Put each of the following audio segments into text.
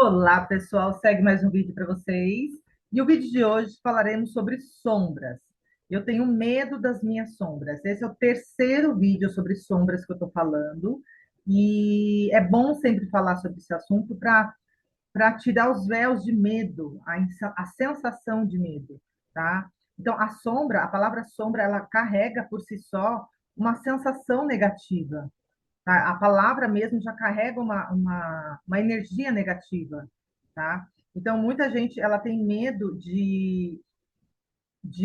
Olá, pessoal, segue mais um vídeo para vocês. E o vídeo de hoje falaremos sobre sombras. Eu tenho medo das minhas sombras. Esse é o terceiro vídeo sobre sombras que eu estou falando. E é bom sempre falar sobre esse assunto para tirar os véus de medo, a sensação de medo, tá? Então, a sombra, a palavra sombra, ela carrega por si só uma sensação negativa, tá? A palavra mesmo já carrega uma energia negativa, tá? Então, muita gente ela tem medo de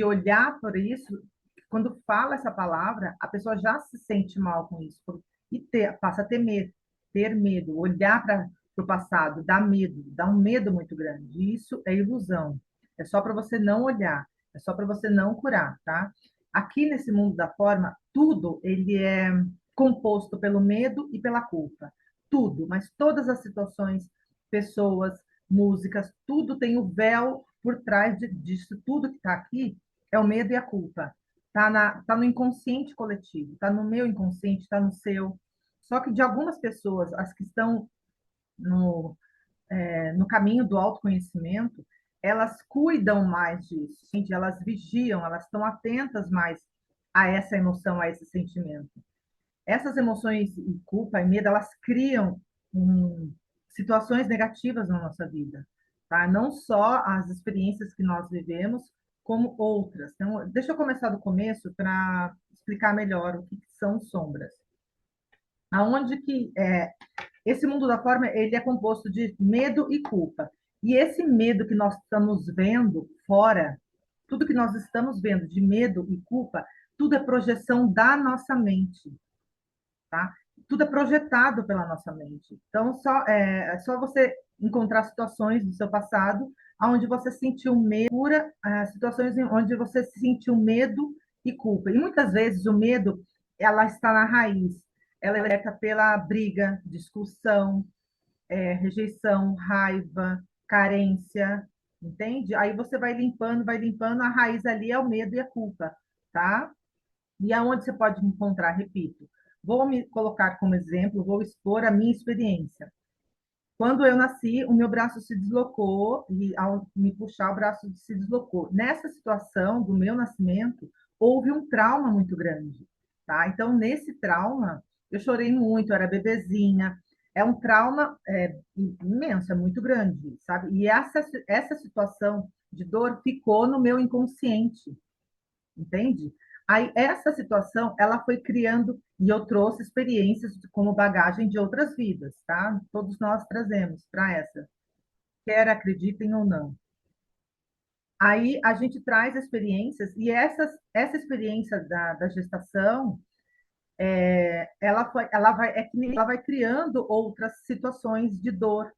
olhar por isso. Quando fala essa palavra, a pessoa já se sente mal com isso e passa a ter medo, olhar para o passado, dá medo, dá um medo muito grande. E isso é ilusão. É só para você não olhar, é só para você não curar, tá? Aqui nesse mundo da forma, tudo ele é composto pelo medo e pela culpa. Tudo, mas todas as situações, pessoas, músicas, tudo tem o véu por trás disso tudo que está aqui, é o medo e a culpa. Tá no inconsciente coletivo, tá no meu inconsciente, tá no seu. Só que de algumas pessoas, as que estão no, no caminho do autoconhecimento, elas cuidam mais disso, gente, elas vigiam, elas estão atentas mais a essa emoção, a esse sentimento. Essas emoções e culpa e medo, elas criam situações negativas na nossa vida, tá? Não só as experiências que nós vivemos, como outras. Então, deixa eu começar do começo para explicar melhor o que são sombras. Aonde que esse mundo da forma ele é composto de medo e culpa. E esse medo que nós estamos vendo fora, tudo que nós estamos vendo de medo e culpa, tudo é projeção da nossa mente, tá? Tudo é projetado pela nossa mente. Então, é só você encontrar situações do seu passado onde você sentiu medo, situações onde você sentiu medo e culpa. E muitas vezes o medo, ela está na raiz. Ela é pela briga, discussão, rejeição, raiva, carência, entende? Aí você vai limpando, a raiz ali é o medo e a culpa, tá? E aonde você pode encontrar, repito, vou me colocar como exemplo, vou expor a minha experiência. Quando eu nasci, o meu braço se deslocou e ao me puxar, o braço se deslocou. Nessa situação do meu nascimento, houve um trauma muito grande, tá? Então, nesse trauma, eu chorei muito, eu era bebezinha. É um trauma imenso, é muito grande, sabe? E essa situação de dor ficou no meu inconsciente, entende? Aí essa situação, ela foi criando e eu trouxe experiências como bagagem de outras vidas, tá? Todos nós trazemos para essa, quer acreditem ou não. Aí a gente traz experiências e essa experiência da gestação, ela vai criando outras situações de dor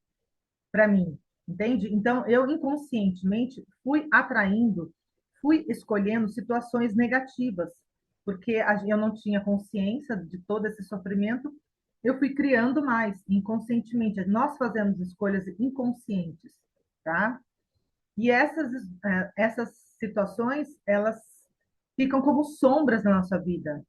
para mim, entende? Então eu inconscientemente fui atraindo, fui escolhendo situações negativas, porque eu não tinha consciência de todo esse sofrimento, eu fui criando mais inconscientemente. Nós fazemos escolhas inconscientes, tá? E essas situações, elas ficam como sombras na nossa vida,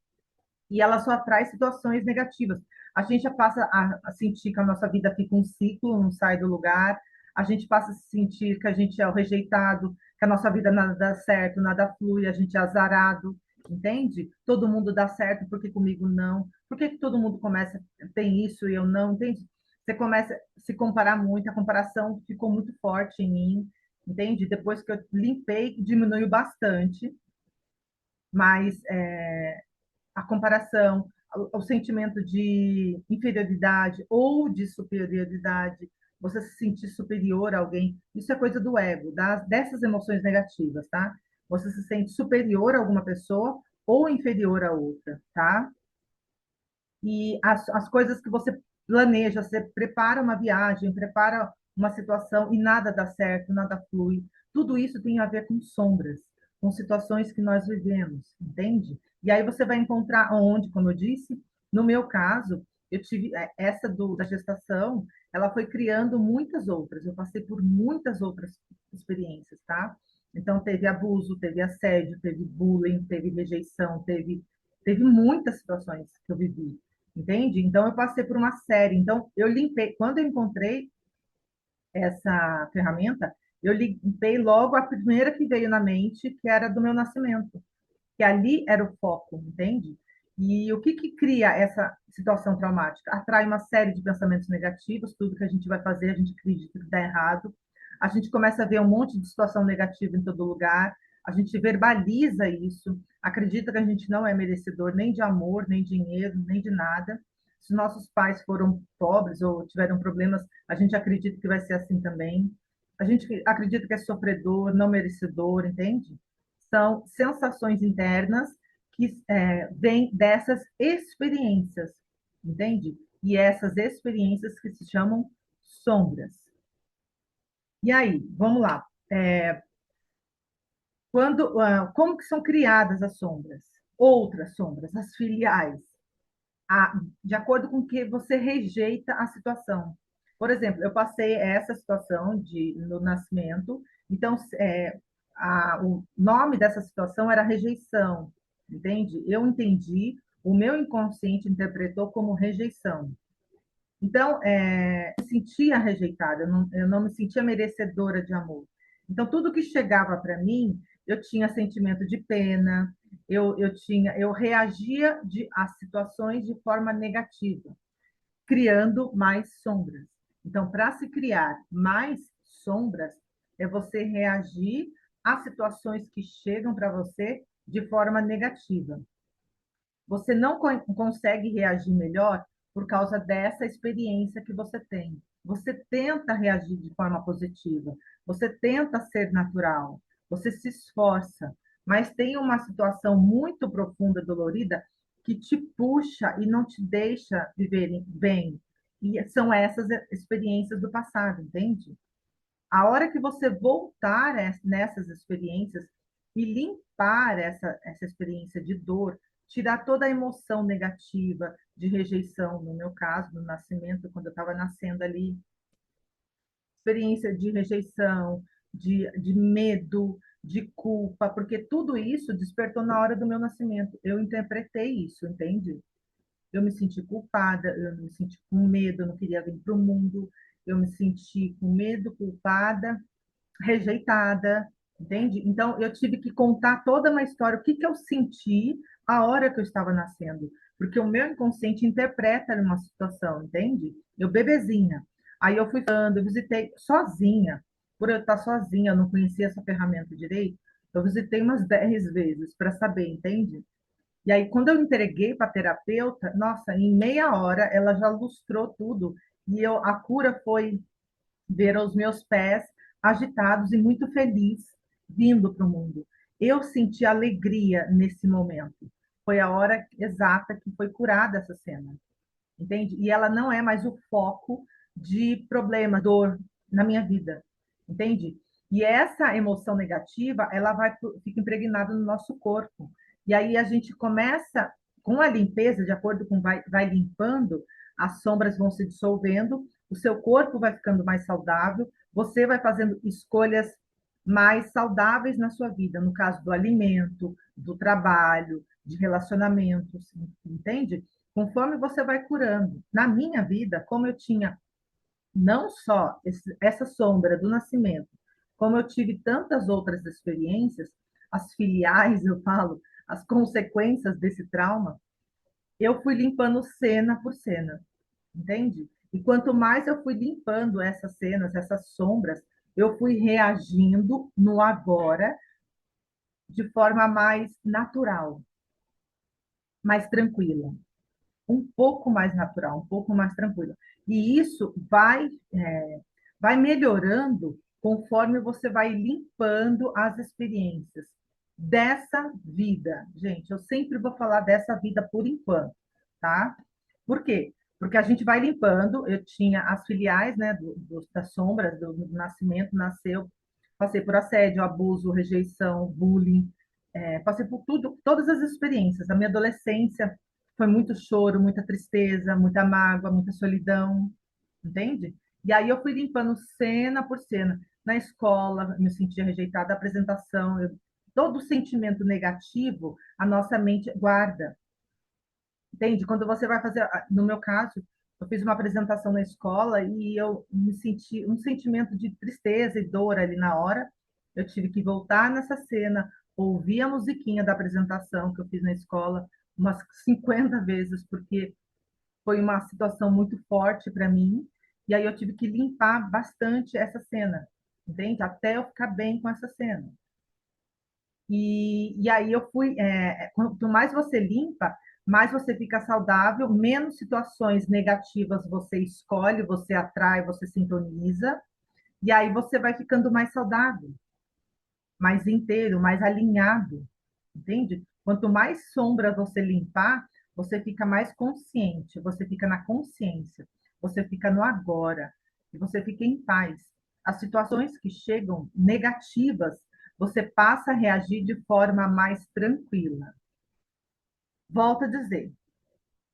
e ela só traz situações negativas. A gente já passa a sentir que a nossa vida fica um ciclo, não sai do lugar. A gente passa a sentir que a gente é o rejeitado, que a nossa vida nada dá certo, nada flui, a gente é azarado, entende? Todo mundo dá certo, porque comigo não? Por que todo mundo tem isso e eu não? Entende? Você começa a se comparar muito, a comparação ficou muito forte em mim, entende? Depois que eu limpei, diminuiu bastante, mas a comparação, o sentimento de inferioridade ou de superioridade, você se sentir superior a alguém, isso é coisa do ego, dessas emoções negativas, tá? Você se sente superior a alguma pessoa ou inferior a outra, tá? E as coisas que você planeja, você prepara uma viagem, prepara uma situação e nada dá certo, nada flui. Tudo isso tem a ver com sombras, com situações que nós vivemos, entende? E aí você vai encontrar onde, como eu disse, no meu caso, eu tive essa da gestação, ela foi criando muitas outras. Eu passei por muitas outras experiências, tá? Então teve abuso, teve assédio, teve bullying, teve rejeição, teve muitas situações que eu vivi. Entende? Então eu passei por uma série. Então eu limpei. Quando eu encontrei essa ferramenta, eu limpei logo a primeira que veio na mente, que era do meu nascimento, que ali era o foco, entende? E o que que cria essa situação traumática? Atrai uma série de pensamentos negativos, tudo que a gente vai fazer, a gente acredita que dá errado, a gente começa a ver um monte de situação negativa em todo lugar, a gente verbaliza isso, acredita que a gente não é merecedor nem de amor, nem de dinheiro, nem de nada. Se nossos pais foram pobres ou tiveram problemas, a gente acredita que vai ser assim também. A gente acredita que é sofredor, não merecedor, entende? São sensações internas que vêm dessas experiências, entende? E essas experiências que se chamam sombras. E aí, vamos lá. Como que são criadas as sombras? Outras sombras, as filiais, de acordo com que você rejeita a situação. Por exemplo, eu passei essa situação no nascimento, então o nome dessa situação era rejeição, entende? Eu entendi, o meu inconsciente interpretou como rejeição. Então, eu me sentia rejeitada, eu não me sentia merecedora de amor. Então, tudo que chegava para mim, eu tinha sentimento de pena, eu reagia às situações de forma negativa, criando mais sombras. Então, para se criar mais sombras, é você reagir às situações que chegam para você de forma negativa. Você não consegue reagir melhor por causa dessa experiência que você tem. Você tenta reagir de forma positiva, você tenta ser natural, você se esforça, mas tem uma situação muito profunda, dolorida, que te puxa e não te deixa viver bem. E são essas experiências do passado, entende? A hora que você voltar nessas experiências e limpar essa experiência de dor, tirar toda a emoção negativa, de rejeição, no meu caso, no nascimento, quando eu estava nascendo ali, experiência de rejeição, de medo, de culpa, porque tudo isso despertou na hora do meu nascimento. Eu interpretei isso, entende? Eu me senti culpada, eu me senti com medo, eu não queria vir para o mundo, eu me senti com medo, culpada, rejeitada, entende? Então, eu tive que contar toda uma história, o que que eu senti a hora que eu estava nascendo, porque o meu inconsciente interpreta uma situação, entende? Eu bebezinha. Aí eu fui falando, eu visitei sozinha, por eu estar sozinha, eu não conhecia essa ferramenta direito, eu visitei umas 10 vezes para saber, entende? E aí, quando eu entreguei para a terapeuta, nossa, em meia hora ela já lustrou tudo. E a cura foi ver os meus pés agitados e muito feliz vindo para o mundo. Eu senti alegria nesse momento. Foi a hora exata que foi curada essa cena, entende? E ela não é mais o foco de problema, dor na minha vida, entende? E essa emoção negativa, ela fica impregnada no nosso corpo. E aí a gente começa com a limpeza, de acordo com vai limpando, as sombras vão se dissolvendo, o seu corpo vai ficando mais saudável, você vai fazendo escolhas mais saudáveis na sua vida, no caso do alimento, do trabalho, de relacionamentos, entende? Conforme você vai curando. Na minha vida, como eu tinha não só essa sombra do nascimento, como eu tive tantas outras experiências, as filiais, eu falo, as consequências desse trauma, eu fui limpando cena por cena, entende? E quanto mais eu fui limpando essas cenas, essas sombras, eu fui reagindo no agora de forma mais natural, mais tranquila, um pouco mais natural, um pouco mais tranquila. E isso vai melhorando conforme você vai limpando as experiências dessa vida. Gente, eu sempre vou falar dessa vida por enquanto, tá? Por quê? Porque a gente vai limpando. Eu tinha as filiais, né, das sombras do nascimento, nasceu, passei por assédio, abuso, rejeição, bullying, passei por tudo, todas as experiências. A minha adolescência foi muito choro, muita tristeza, muita mágoa, muita solidão, entende? E aí eu fui limpando cena por cena. Na escola, me sentia rejeitada, na apresentação, todo sentimento negativo, a nossa mente guarda, entende? Quando você vai fazer, no meu caso, Eu fiz uma apresentação na escola e eu me senti um sentimento de tristeza e dor ali na hora. Eu tive que voltar nessa cena, ouvir a musiquinha da apresentação que eu fiz na escola umas 50 vezes, porque foi uma situação muito forte para mim. E aí eu tive que limpar bastante essa cena, entende? Até eu ficar bem com essa cena. E aí eu fui. Quanto mais você limpa, mais você fica saudável, menos situações negativas você escolhe, você atrai, você sintoniza, e aí você vai ficando mais saudável, mais inteiro, mais alinhado, entende? Quanto mais sombra você limpar, você fica mais consciente, você fica na consciência, você fica no agora, e você fica em paz. As situações que chegam negativas, você passa a reagir de forma mais tranquila. Volto a dizer,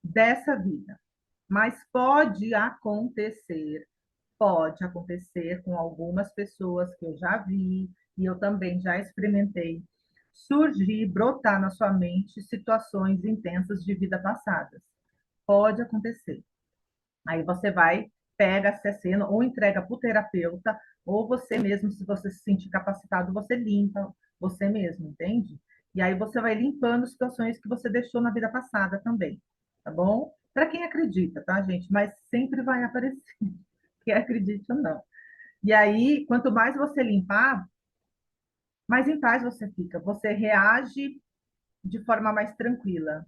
dessa vida. Mas pode acontecer com algumas pessoas que eu já vi e eu também já experimentei, surgir, brotar na sua mente situações intensas de vida passadas. Pode acontecer. Aí você vai, pega essa cena, ou entrega para o terapeuta, ou você mesmo, se você se sentir capacitado, você limpa você mesmo, entende? E aí você vai limpando situações que você deixou na vida passada também, tá bom? Para quem acredita, tá, gente? Mas sempre vai aparecer, quer acredite ou não. E aí, quanto mais você limpar, mais em paz você fica. Você reage de forma mais tranquila.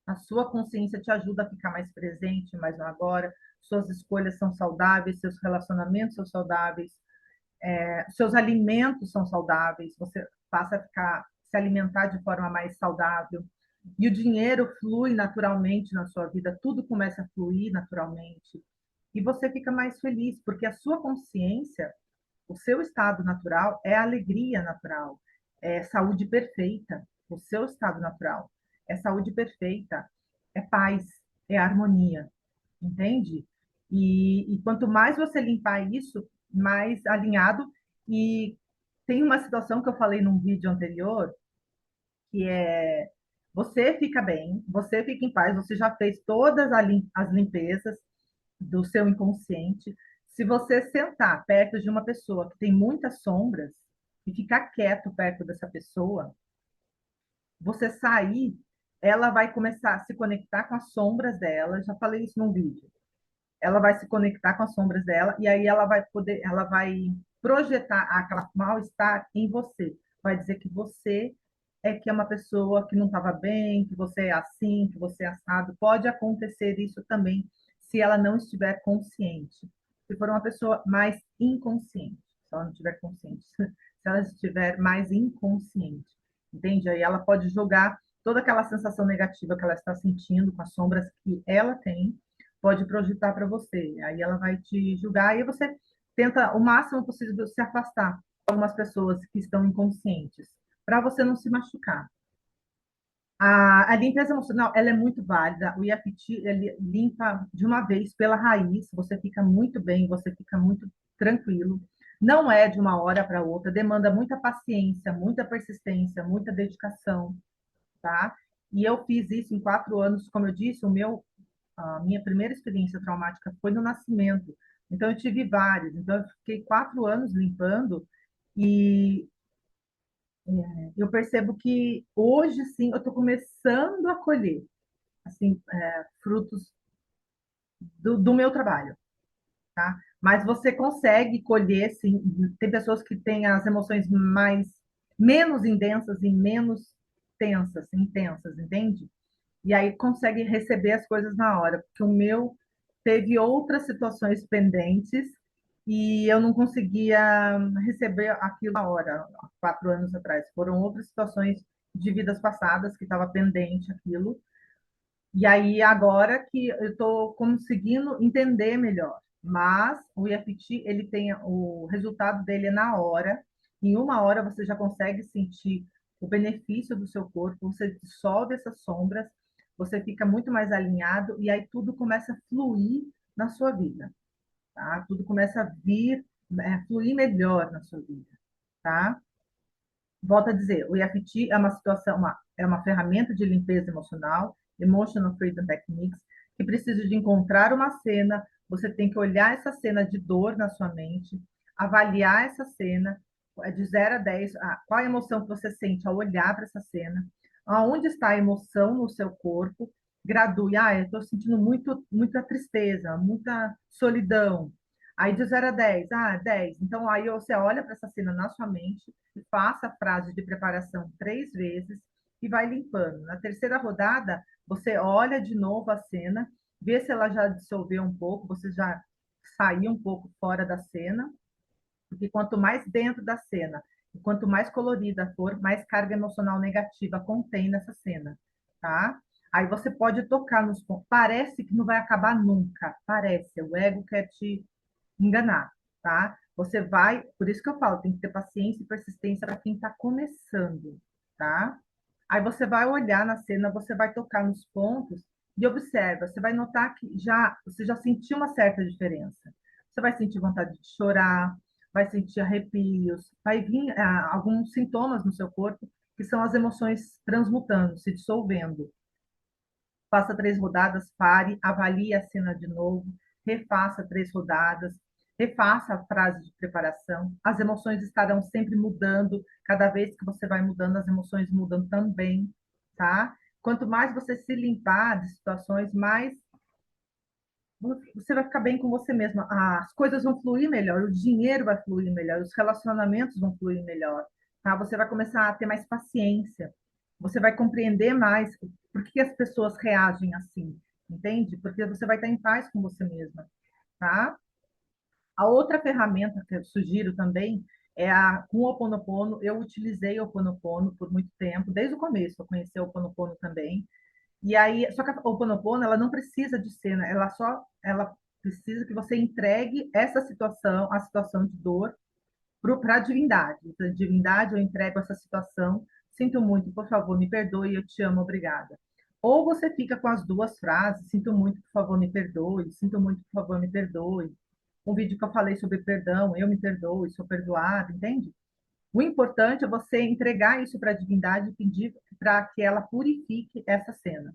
A sua consciência te ajuda a ficar mais presente, mais no agora. Suas escolhas são saudáveis, seus relacionamentos são saudáveis, seus alimentos são saudáveis. Você passa a ficar, se alimentar de forma mais saudável. E o dinheiro flui naturalmente na sua vida, tudo começa a fluir naturalmente. E você fica mais feliz, porque a sua consciência, o seu estado natural é alegria natural, é saúde perfeita. O seu estado natural é saúde perfeita, é paz, é harmonia, entende? E quanto mais você limpar isso, mais alinhado. E tem uma situação que eu falei num vídeo anterior, que é você fica bem, você fica em paz, você já fez todas as limpezas do seu inconsciente. Se você sentar perto de uma pessoa que tem muitas sombras e ficar quieto perto dessa pessoa, você sair, ela vai começar a se conectar com as sombras dela. Já falei isso num vídeo. Ela vai se conectar com as sombras dela e aí ela vai projetar aquela mal-estar em você. Vai dizer que você que é uma pessoa que não estava bem, que você é assim, que você é assado. Pode acontecer isso também se ela não estiver consciente. Se for uma pessoa mais inconsciente, se ela não estiver consciente, se ela estiver mais inconsciente, entende? Aí ela pode jogar toda aquela sensação negativa que ela está sentindo com as sombras que ela tem, pode projetar para você. Aí ela vai te julgar e você tenta o máximo possível se afastar de algumas pessoas que estão inconscientes, para você não se machucar. A limpeza emocional, ela é muito válida. O EFT, ele limpa de uma vez pela raiz, você fica muito bem, você fica muito tranquilo. Não é de uma hora para outra, demanda muita paciência, muita persistência, muita dedicação, tá? E eu fiz isso em 4 anos, como eu disse, a minha primeira experiência traumática foi no nascimento. Então, eu tive várias. Então, eu fiquei 4 anos limpando e eu percebo que hoje, sim, eu estou começando a colher, assim, frutos do meu trabalho, tá? Mas você consegue colher, sim. Tem pessoas que têm as emoções menos intensas e menos intensas, entende? E aí consegue receber as coisas na hora, porque o meu teve outras situações pendentes e eu não conseguia receber aquilo na hora, há 4 anos atrás. Foram outras situações de vidas passadas que estava pendente aquilo. E aí agora que eu estou conseguindo entender melhor. Mas o EFT, ele tem o resultado dele é na hora. Em uma hora você já consegue sentir o benefício do seu corpo, você dissolve essas sombras, você fica muito mais alinhado e aí tudo começa a fluir na sua vida, tá? Tudo começa a vir, fluir melhor na sua vida, tá? Volto a dizer, o EFT é uma ferramenta de limpeza emocional, Emotional Freedom Techniques, que precisa de encontrar uma cena, você tem que olhar essa cena de dor na sua mente, avaliar essa cena, de 0 a 10, qual a emoção que você sente ao olhar para essa cena, aonde está a emoção no seu corpo, gradue, eu estou sentindo muita tristeza, muita solidão. Aí de 0 a 10, 10. Então aí você olha para essa cena na sua mente, faça a frase de preparação 3 vezes e vai limpando. Na terceira rodada, você olha de novo a cena, vê se ela já dissolveu um pouco, você já saiu um pouco fora da cena, porque quanto mais dentro da cena, e quanto mais colorida for, mais carga emocional negativa contém nessa cena, tá? Aí você pode tocar nos pontos. Parece que não vai acabar nunca, parece. O ego quer te enganar, tá? Você vai, por isso que eu falo, tem que ter paciência e persistência para quem está começando, tá? Aí você vai olhar na cena, você vai tocar nos pontos e observa, você vai notar que você já sentiu uma certa diferença. Você vai sentir vontade de chorar, vai sentir arrepios, vai vir alguns sintomas no seu corpo, que são as emoções transmutando, se dissolvendo. Faça 3 rodadas, pare, avalie a cena de novo, refaça 3 rodadas, refaça a frase de preparação. As emoções estarão sempre mudando, cada vez que você vai mudando, as emoções mudam também, tá? Quanto mais você se limpar de situações, mais você vai ficar bem com você mesma. As coisas vão fluir melhor, o dinheiro vai fluir melhor, os relacionamentos vão fluir melhor, tá? Você vai começar a ter mais paciência, você vai compreender mais por que as pessoas reagem assim, entende? Porque você vai estar em paz com você mesma, tá? A outra ferramenta que eu sugiro também é com o Ho Oponopono. Eu utilizei o Ho Oponopono por muito tempo, desde o começo eu conheci o Ho Oponopono também. E aí, só que a Ho'oponopono, ela não precisa de cena, ela precisa que você entregue essa situação, a situação de dor, para a divindade. Para a divindade, eu entrego essa situação, sinto muito, por favor, me perdoe, eu te amo, obrigada. Ou você fica com as 2 frases, sinto muito, por favor, me perdoe, sinto muito, por favor, me perdoe. Um vídeo que eu falei sobre perdão, eu me perdoo, sou perdoado, entende? O importante é você entregar isso para a divindade e pedir para que ela purifique essa cena,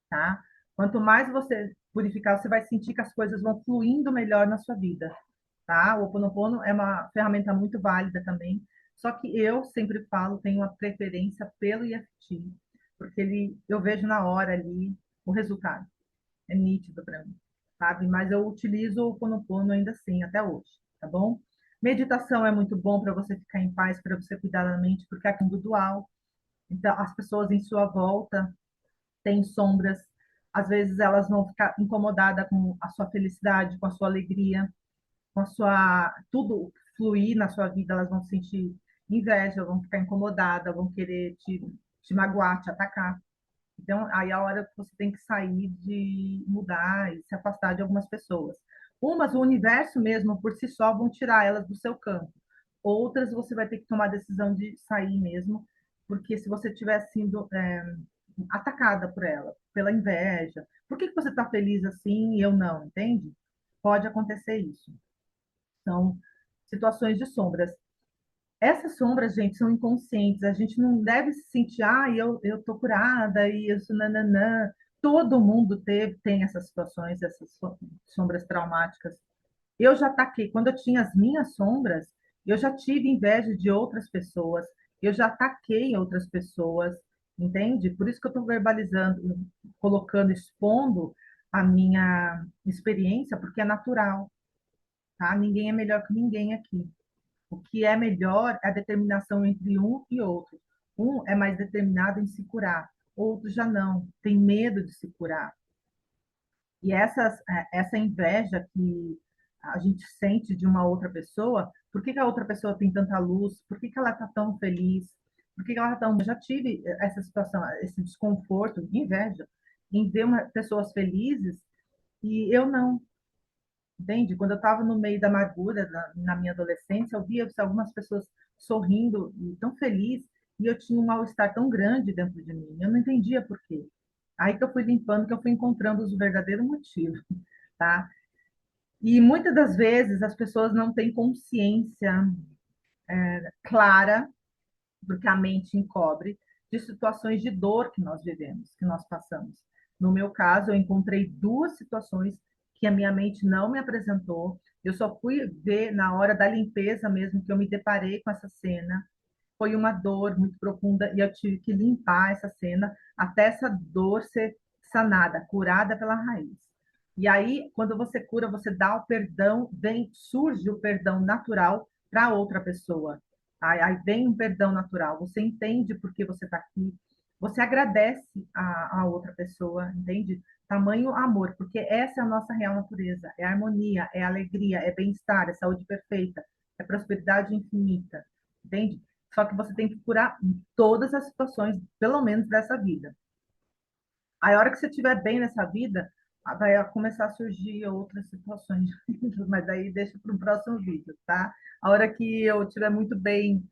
tá? Quanto mais você purificar, você vai sentir que as coisas vão fluindo melhor na sua vida, tá? O Ho Oponopono é uma ferramenta muito válida também, só que eu sempre falo, tenho uma preferência pelo EFT, porque eu vejo na hora ali o resultado, é nítido para mim, sabe? Mas eu utilizo o Ho Oponopono ainda assim, até hoje, tá bom? Meditação é muito bom para você ficar em paz, para você cuidar da mente, porque é individual. Então, as pessoas em sua volta têm sombras, às vezes elas vão ficar incomodadas com a sua felicidade, com a sua alegria, com a sua tudo fluir na sua vida, elas vão sentir inveja, vão ficar incomodadas, vão querer te magoar, te atacar. Então, aí é a hora que você tem que sair de mudar e se afastar de algumas pessoas. Umas, o universo mesmo, por si só, vão tirar elas do seu campo. Outras, você vai ter que tomar a decisão de sair mesmo, porque se você estiver sendo atacada por ela, pela inveja, por que você está feliz assim e eu não, entende? Pode acontecer isso. São situações de sombras. Essas sombras, gente, são inconscientes. A gente não deve se sentir, eu tô curada e isso, nananã. Todo mundo tem essas situações, essas sombras traumáticas. Eu já ataquei, quando eu tinha as minhas sombras, eu já tive inveja de outras pessoas, eu já ataquei outras pessoas, entende? Por isso que eu estou verbalizando, colocando, expondo a minha experiência, porque é natural, tá? Ninguém é melhor que ninguém aqui. O que é melhor é a determinação entre um e outro. Um é mais determinado em se curar, outro já não, tem medo de se curar. E essa inveja que a gente sente de uma outra pessoa, por que que a outra pessoa tem tanta luz? Por que que ela está tão feliz? Por que que ela está tão... Eu já tive essa situação, esse desconforto, de inveja, em ver pessoas felizes e eu não. Entende? Quando eu estava no meio da amargura, na minha adolescência, eu via algumas pessoas sorrindo e tão felizes, e eu tinha um mal-estar tão grande dentro de mim. Eu não entendia por quê. Aí que eu fui limpando, que eu fui encontrando os verdadeiros motivos, tá? E muitas das vezes as pessoas não têm consciência clara, porque a mente encobre, de situações de dor que nós vivemos, que nós passamos. No meu caso, eu encontrei duas situações que a minha mente não me apresentou. Eu só fui ver na hora da limpeza mesmo que eu me deparei com essa cena. Foi uma dor muito profunda e eu tive que limpar essa cena até essa dor ser sanada, curada pela raiz. E aí, quando você cura, você dá o perdão, vem, surge o perdão natural para outra pessoa. Aí vem um perdão natural. Você entende por que você está aqui. Você agradece a outra pessoa, entende? Tamanho amor, porque essa é a nossa real natureza. É harmonia, é alegria, é bem-estar, é saúde perfeita, é prosperidade infinita, entende? Só que você tem que curar todas as situações, pelo menos dessa vida. Aí, a hora que você estiver bem nessa vida, vai começar a surgir outras situações, mas aí deixa para o próximo vídeo, tá? A hora que eu estiver muito bem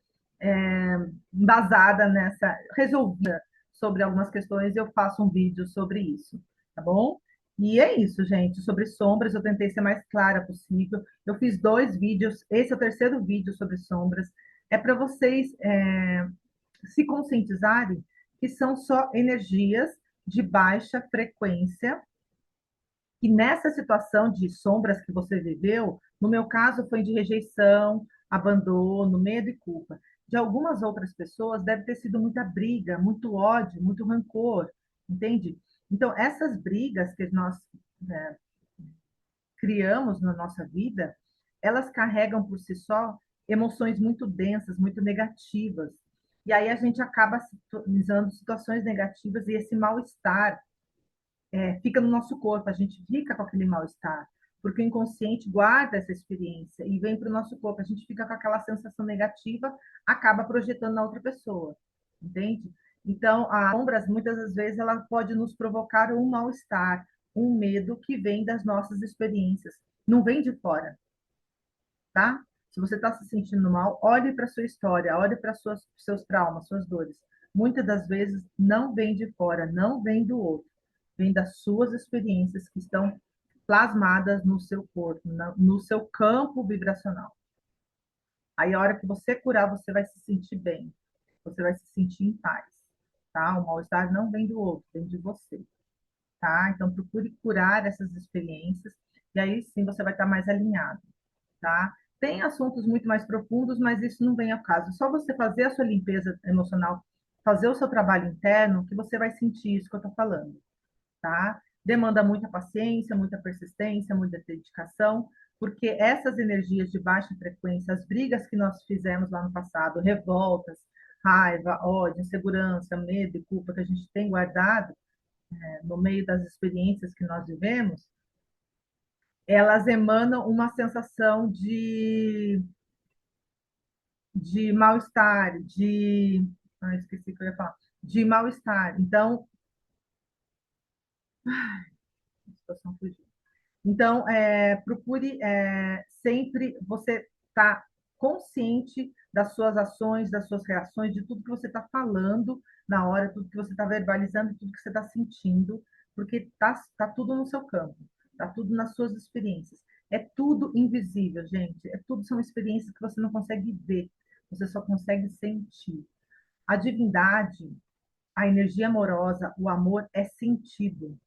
embasada nessa, resolvida sobre algumas questões, eu faço um vídeo sobre isso, tá bom? E é isso, gente. Sobre sombras, eu tentei ser mais clara possível. Eu fiz dois vídeos, esse é o terceiro vídeo sobre sombras. É para vocês se conscientizarem que são só energias de baixa frequência, que nessa situação de sombras que você viveu, no meu caso foi de rejeição, abandono, medo e culpa. De algumas outras pessoas deve ter sido muita briga, muito ódio, muito rancor, entende? Então, essas brigas que nós né, criamos na nossa vida, elas carregam por si só emoções muito densas, muito negativas. E aí a gente acaba sintonizando situações negativas e esse mal-estar fica no nosso corpo, a gente fica com aquele mal-estar, porque o inconsciente guarda essa experiência e vem para o nosso corpo, a gente fica com aquela sensação negativa, acaba projetando na outra pessoa, entende? Então, as sombras, muitas das vezes, ela pode nos provocar um mal-estar, um medo que vem das nossas experiências, não vem de fora, tá? Se você está se sentindo mal, olhe para a sua história, olhe para seus traumas, suas dores. Muitas das vezes não vem de fora, não vem do outro, vem das suas experiências que estão plasmadas no seu corpo, no seu campo vibracional. Aí, a hora que você curar, você vai se sentir bem, você vai se sentir em paz, tá? O mal-estar não vem do outro, vem de você, tá? Então, procure curar essas experiências e aí sim você vai estar mais alinhado, tá? Tem assuntos muito mais profundos, mas isso não vem ao caso. Só você fazer a sua limpeza emocional, fazer o seu trabalho interno, que você vai sentir isso que eu estou falando, tá? Demanda muita paciência, muita persistência, muita dedicação, porque essas energias de baixa frequência, as brigas que nós fizemos lá no passado, revoltas, raiva, ódio, insegurança, medo e culpa que a gente tem guardado, no meio das experiências que nós vivemos, elas emanam uma sensação de mal-estar, esqueci o que eu ia falar, de mal-estar. Então, a situação fugiu. Então, procure sempre você estar consciente das suas ações, das suas reações, de tudo que você está falando na hora, tudo que você está verbalizando, tudo que você está sentindo, porque tá tudo no seu campo, está tudo nas suas experiências. É tudo invisível, gente. Tudo são experiências que você não consegue ver, você só consegue sentir. A divindade, a energia amorosa, o amor é sentido,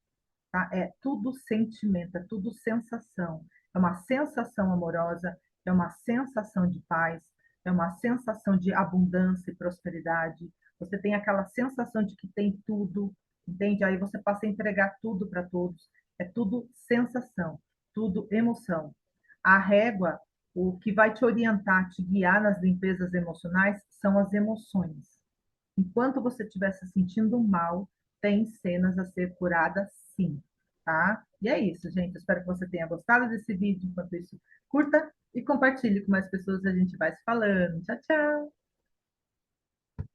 tá? É tudo sentimento, é tudo sensação. É uma sensação amorosa, é uma sensação de paz, é uma sensação de abundância e prosperidade. Você tem aquela sensação de que tem tudo, entende? Aí você passa a entregar tudo para todos. É tudo sensação, tudo emoção. A régua, o que vai te orientar, te guiar nas limpezas emocionais, são as emoções. Enquanto você estiver se sentindo mal, tem cenas a ser curadas, sim, tá? E é isso, gente. Eu espero que você tenha gostado desse vídeo. Enquanto isso, curta e compartilhe com mais pessoas. A gente vai se falando. Tchau, tchau!